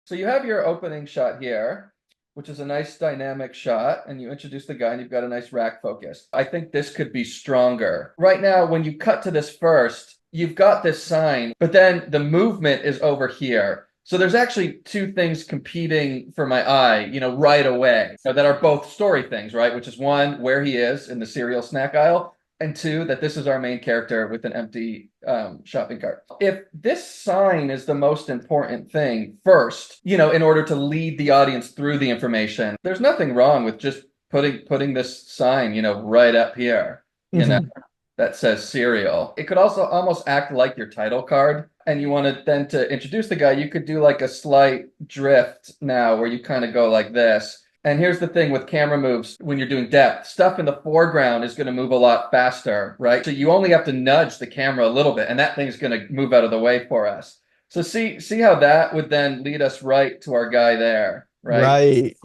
So you have your opening shot here, which is a nice dynamic shot, and you introduce the guy and you've got a nice rack focus. I think this could be stronger. Right now, when you cut to this first, you've got this sign, but then the movement is over here. So there's actually two things competing for my eye, right away, that are both story things, right? Which is one, where he is in the cereal snack aisle, and two, that this is our main character with an empty shopping cart. If this sign is the most important thing first, in order to lead the audience through the information, there's nothing wrong with just putting this sign, right up here, that says cereal. It could also almost act like your title card. And you wanted then to introduce the guy, you could do like a slight drift now where you kind of go like this. And here's the thing with camera moves when you're doing depth, stuff in the foreground is going to move a lot faster, right? So you only have to nudge the camera a little bit and that thing's going to move out of the way for us. So see how that would then lead us right to our guy there, right? Right.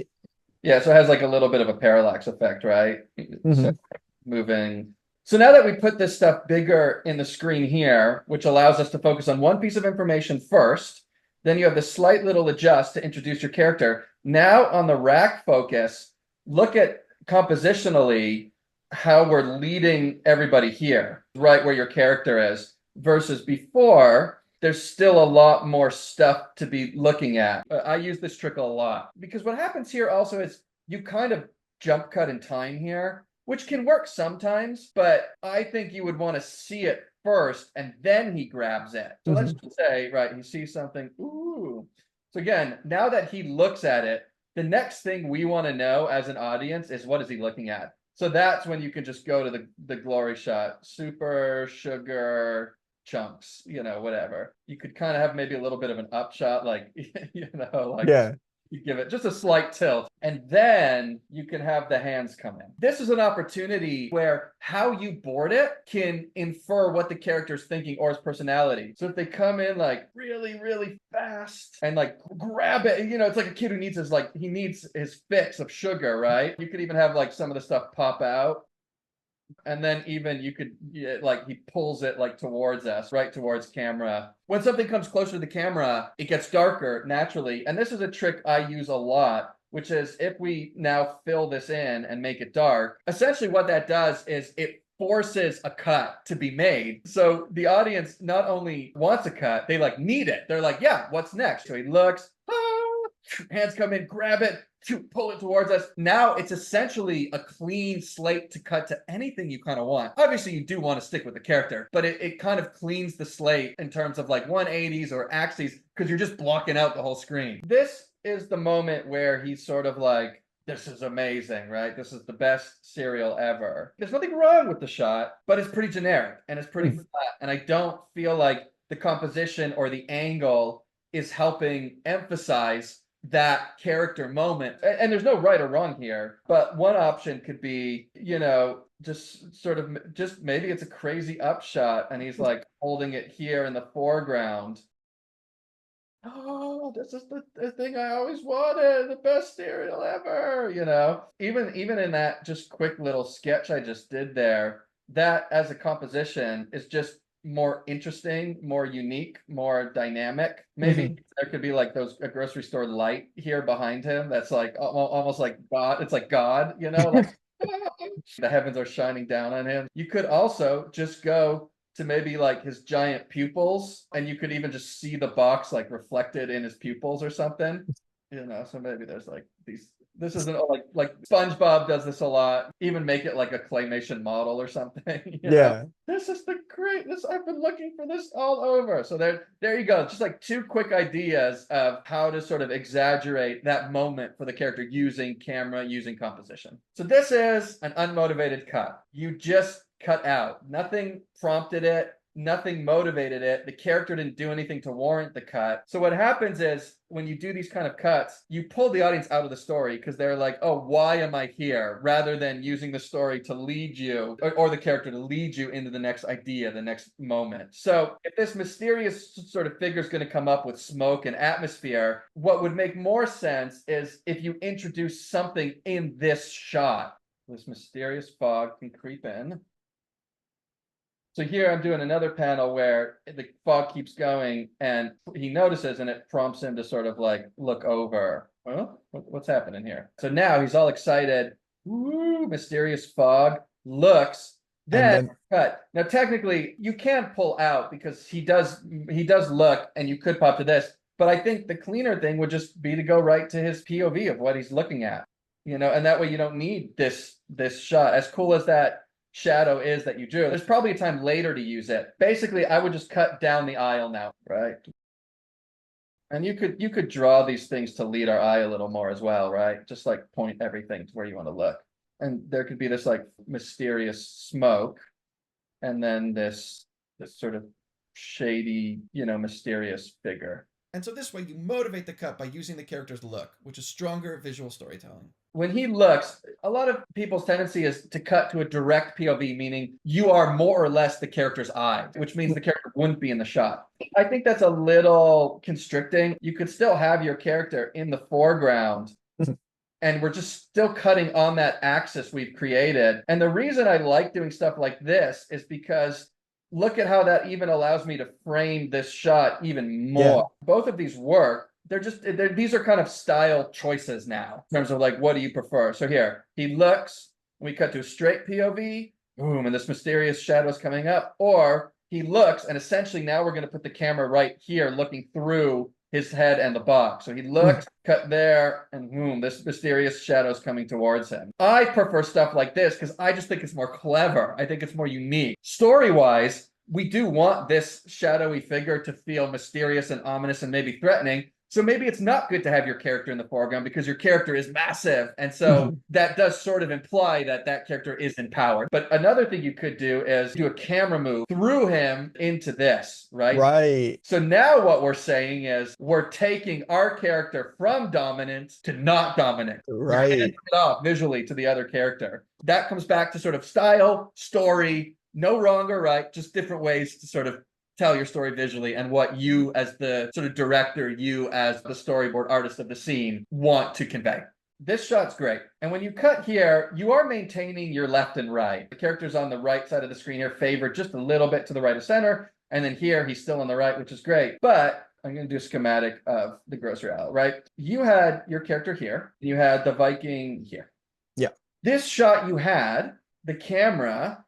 Yeah, so it has like a little bit of a parallax effect, right? So Mhm. moving. So now that we put this stuff bigger in the screen here, which allows us to focus on one piece of information first, then you have this slight little adjust to introduce your character. Now on the rack focus, look at compositionally how we're leading everybody here, right where your character is, versus before, there's still a lot more stuff to be looking at. I use this trick a lot because what happens here also is you kind of jump cut in time here, which can work sometimes, but I think you would want to see it first and then he grabs it. So let's Mhm. just say, right, he sees something. Ooh. So again, now that he looks at it, the next thing we want to know as an audience is what is he looking at? So that's when you can just go to the glory shot, super sugar chunks, whatever. You could kind of have maybe a little bit of an upshot, like, like Yeah. you give it just a slight tilt, and then you can have the hands come in. This is an opportunity where how you board it can infer what the character's thinking or his personality. So if they come in like really, really fast and like grab it, it's like a kid who needs he needs his fix of sugar, right? You could even have like some of the stuff pop out. And then even you could like he pulls it like towards us, right towards camera. When something comes closer to the camera, it gets darker naturally. And this is a trick I use a lot, which is if we now fill this in and make it dark, essentially what that does is it forces a cut to be made. So the audience not only wants a cut, they like need it. They're like, yeah, what's next? So he looks, hands come in, grab it, pull it towards us. Now it's essentially a clean slate to cut to anything you kind of want. Obviously, you do want to stick with the character, but it kind of cleans the slate in terms of like 180s or axes because you're just blocking out the whole screen. This is the moment where he's sort of like, this is amazing, right? This is the best cereal ever. There's nothing wrong with the shot, but it's pretty generic and it's pretty Mhm. flat. And I don't feel like the composition or the angle is helping emphasize that character moment. And there's no right or wrong here, but one option could be, just sort of just maybe it's a crazy upshot and he's like holding it here in the foreground. Oh, this is the thing I always wanted, the best cereal ever, Even in that just quick little sketch I just did there, that as a composition is just more interesting, more unique, more dynamic. Maybe Mhm. there could be like a grocery store light here behind him that's like almost like God. It's like God, like the heavens are shining down on him. You could also just go to maybe like his giant pupils, and you could even just see the box like reflected in his pupils or something. So maybe there's like these. This isn't like SpongeBob does this a lot. Even make it like a claymation model or something. Yeah. This is the greatness. I've been looking for this all over. So there you go. Just like two quick ideas of how to sort of exaggerate that moment for the character using camera, using composition. So this is an unmotivated cut. You just cut out. Nothing prompted it. Nothing motivated it. The character didn't do anything to warrant the cut. So what happens is when you do these kind of cuts, you pull the audience out of the story because they're like, oh, why am I here? Rather than using the story to lead you or the character to lead you into the next idea, the next moment. So if this mysterious sort of figure is going to come up with smoke and atmosphere, what would make more sense is if you introduce something in this shot. This mysterious fog can creep in. So here I'm doing another panel where the fog keeps going and he notices and it prompts him to sort of like look over. Well, what's happening here? So now he's all excited. Woo, mysterious fog. Looks. Then cut. Now technically you can't pull out because he does look and you could pop to this. But I think the cleaner thing would just be to go right to his POV of what he's looking at. You know, and that way you don't need this shot. As cool as that shadow is that you drew, there's probably a time later to use it. Basically, I would just cut down the aisle now, right? And you could draw these things to lead our eye a little more as well, right? Just like point everything to where you want to look. And there could be this like mysterious smoke, and then this sort of shady, you know, mysterious figure. And so this way you motivate the cut by using the character's look, which is stronger visual storytelling. When he looks, a lot of people's tendency is to cut to a direct POV, meaning you are more or less the character's eye, which means the character wouldn't be in the shot. I think that's a little constricting. You could still have your character in the foreground, and we're just still cutting on that axis we've created. And the reason I like doing stuff like this is because look at how that even allows me to frame this shot even more. Yeah. Both of these work. These are kind of style choices now in terms of like, what do you prefer? So here, he looks, we cut to a straight POV, boom, and this mysterious shadow is coming up. Or he looks, and essentially now we're going to put the camera right here looking through his head and the box. So he looks, cut there, and boom, this mysterious shadow is coming towards him. I prefer stuff like this because I just think it's more clever. I think it's more unique. Story-wise, we do want this shadowy figure to feel mysterious and ominous and maybe threatening. So maybe it's not good to have your character in the foreground because your character is massive. And so that does sort of imply that that character is empowered. But another thing you could do is do a camera move through him into this, right? Right. So now what we're saying is we're taking our character from dominant to not dominant. Right. We're handing it off visually to the other character. That comes back to sort of style, story, no wrong or right, just different ways to sort of tell your story visually and what you as the sort of director, you as the storyboard artist of the scene want to convey. This shot's great. And when you cut here, you are maintaining your left and right. The character's on the right side of the screen here, favored just a little bit to the right of center. And then here, he's still on the right, which is great. But I'm going to do a schematic of the grocery aisle, right? You had your character here. You had the Viking here. Yeah. This shot you had, the camera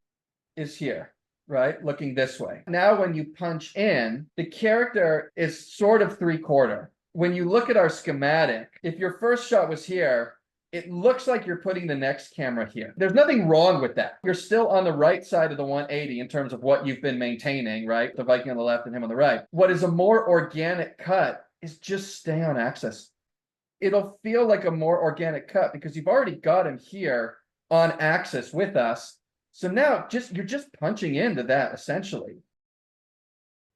is here, right? Looking this way. Now, when you punch in, the character is sort of 3/4. When you look at our schematic, if your first shot was here, it looks like you're putting the next camera here. There's nothing wrong with that. You're still on the right side of the 180 in terms of what you've been maintaining, right? The Viking on the left and him on the right. What is a more organic cut is just stay on axis. It'll feel like a more organic cut because you've already got him here on axis with us. So now you're just punching into that essentially.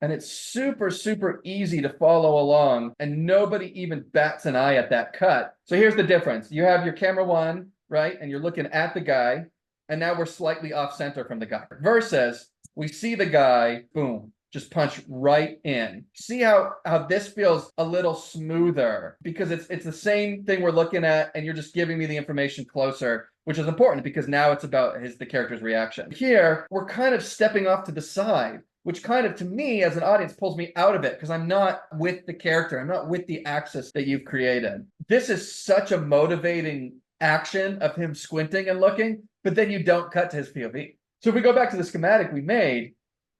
And it's super, super easy to follow along and nobody even bats an eye at that cut. So here's the difference. You have your camera one, right? And you're looking at the guy. And now we're slightly off center from the guy. Versus we see the guy, boom, just punch right in. See how this feels a little smoother because it's the same thing we're looking at and you're just giving me the information closer, which is important because now it's about the character's reaction. Here, we're kind of stepping off to the side, which kind of, to me, as an audience, pulls me out of it because I'm not with the character. I'm not with the axis that you've created. This is such a motivating action of him squinting and looking, but then you don't cut to his POV. So if we go back to the schematic we made,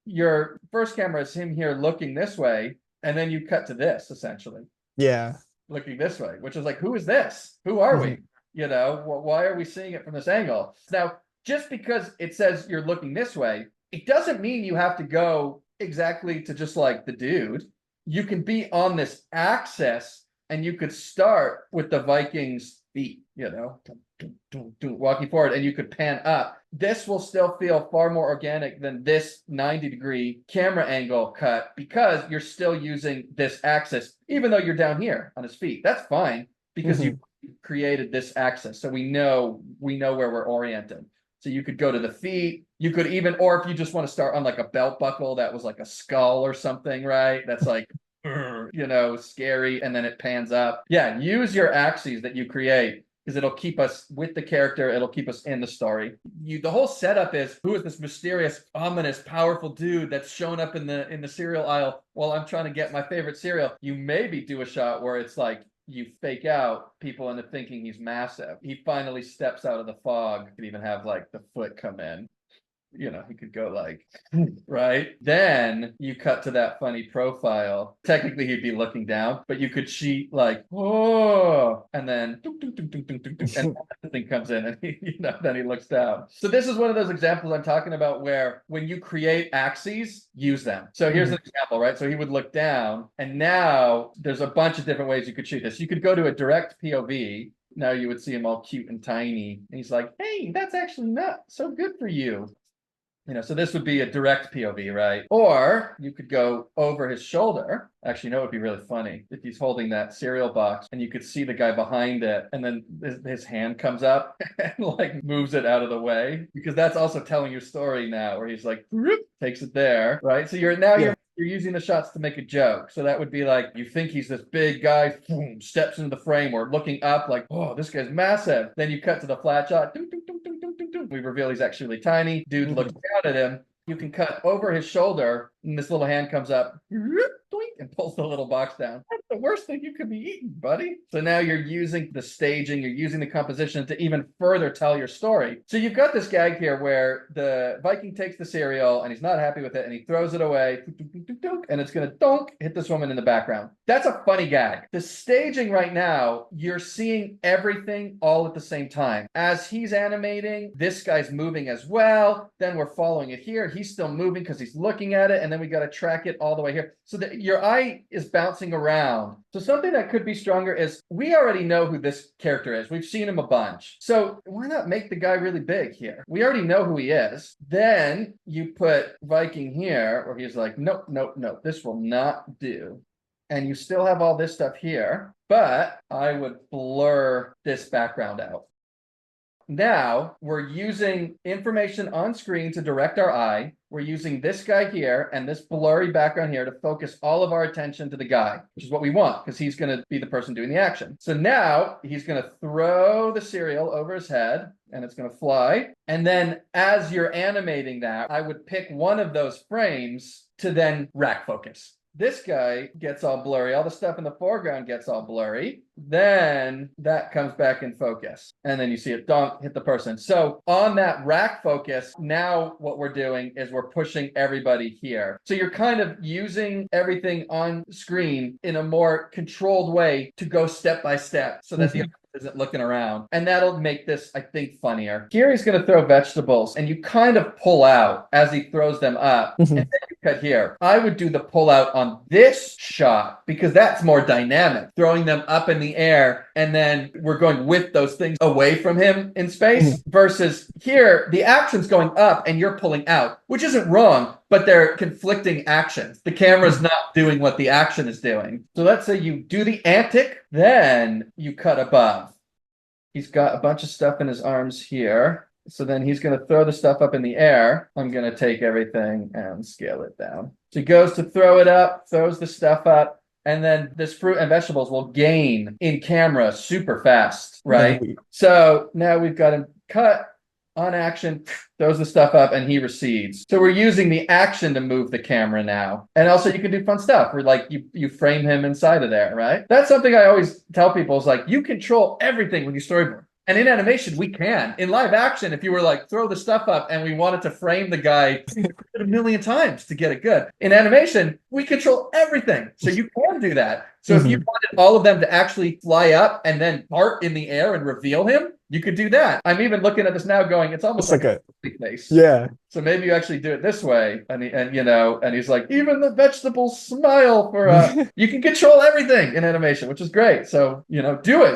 your first camera is him here looking this way, and then you cut to this, essentially. Yeah. Looking this way, which is like, who is this? Who are we? You know, why are we seeing it from this angle? Now, just because it says you're looking this way, it doesn't mean you have to go exactly to just like the dude. You can be on this axis and you could start with the Vikings' feet, you know, walking forward, and you could pan up. This will still feel far more organic than this 90-degree camera angle cut because you're still using this axis, even though you're down here on his feet. That's fine because you created this axis. So we know where we're oriented. So you could go to the feet. You could even, or if you just want to start on like a belt buckle that was like a skull or something, right? That's like, you know, scary. And then it pans up. Yeah, use your axes that you create because it'll keep us with the character. It'll keep us in the story. The whole setup is, who is this mysterious, ominous, powerful dude that's shown up in the cereal aisle while I'm trying to get my favorite cereal? You maybe do a shot where it's like, you fake out people into thinking he's massive. He finally steps out of the fog. You could even have like the foot come in. You know, he could go like, right? Then you cut to that funny profile. Technically, he'd be looking down, but you could cheat like, oh, and then and the thing comes in, and then he looks down. So this is one of those examples I'm talking about where when you create axes, use them. So here's an example, right? So he would look down, and now there's a bunch of different ways you could shoot this. You could go to a direct POV. Now you would see him all cute and tiny, and he's like, hey, that's actually not so good for you. So this would be a direct POV, right? Or you could go over his shoulder. Actually, it would be really funny if he's holding that cereal box and you could see the guy behind it, and then his hand comes up and like moves it out of the way, because that's also telling your story now, where he's like, takes it there, right? So you're using the shots to make a joke. So that would be like, you think he's this big guy, boom, steps into the frame, or looking up like, oh, this guy's massive. Then you cut to the flat shot. We reveal he's actually really tiny. Dude looks down at him. You can cut over his shoulder, and this little hand comes up and pulls the little box down. That's the worst thing you could be eating, buddy. So now you're using the staging, you're using the composition to even further tell your story. So you've got this gag here where the Viking takes the cereal and he's not happy with it, and he throws it away, and it's going to hit this woman in the background. That's a funny gag. The staging right now, you're seeing everything all at the same time. As he's animating, this guy's moving as well. Then we're following it here. He's still moving because he's looking at it, and then we got to track it all the way here. So that your eye is bouncing around. So something that could be stronger is, we already know who this character is. We've seen him a bunch. So why not make the guy really big here? We already know who he is. Then you put Viking here, where he's like, nope, nope, nope, this will not do. And you still have all this stuff here, but I would blur this background out. Now we're using information on screen to direct our eye. We're using this guy here and this blurry background here to focus all of our attention to the guy, which is what we want, because he's going to be the person doing the action. So now he's going to throw the cereal over his head, and it's going to fly. And then as you're animating that, I would pick one of those frames to then rack focus. This guy gets all blurry. All the stuff in the foreground gets all blurry. Then that comes back in focus. And then you see it hit the person. So on that rack focus, now what we're doing is we're pushing everybody here. So you're kind of using everything on screen in a more controlled way to go step by step, so that the isn't looking around. And that'll make this, I think, funnier. Here he's going to throw vegetables, and you kind of pull out as he throws them up. And then you cut here. I would do the pull out on this shot, because that's more dynamic, throwing them up in the air, and then we're going with those things away from him in space, versus here the action's going up and you're pulling out, which isn't wrong, but they're conflicting actions. The camera's not doing what the action is doing. So let's say you do the antic, then you cut above. He's got a bunch of stuff in his arms here. So then he's going to throw the stuff up in the air. I'm going to take everything and scale it down. So he goes to throw it up, throws the stuff up, and then this fruit and vegetables will gain in camera super fast, right? So now we've got him cut on action, throws the stuff up, and he recedes. So we're using the action to move the camera now. And also you can do fun stuff where like you frame him inside of there, right? That's something I always tell people is like, you control everything when you storyboard. And in animation, we can. In live action, if you were like, throw the stuff up and we wanted to frame the guy a million times to get it good. In animation, we control everything. So you can do that. So if you wanted all of them to actually fly up and then part in the air and reveal him, you could do that. I'm even looking at this now going, it's almost like a face. Yeah. So maybe you actually do it this way. And he's like, even the vegetables smile for you can control everything in animation, which is great. So, do it.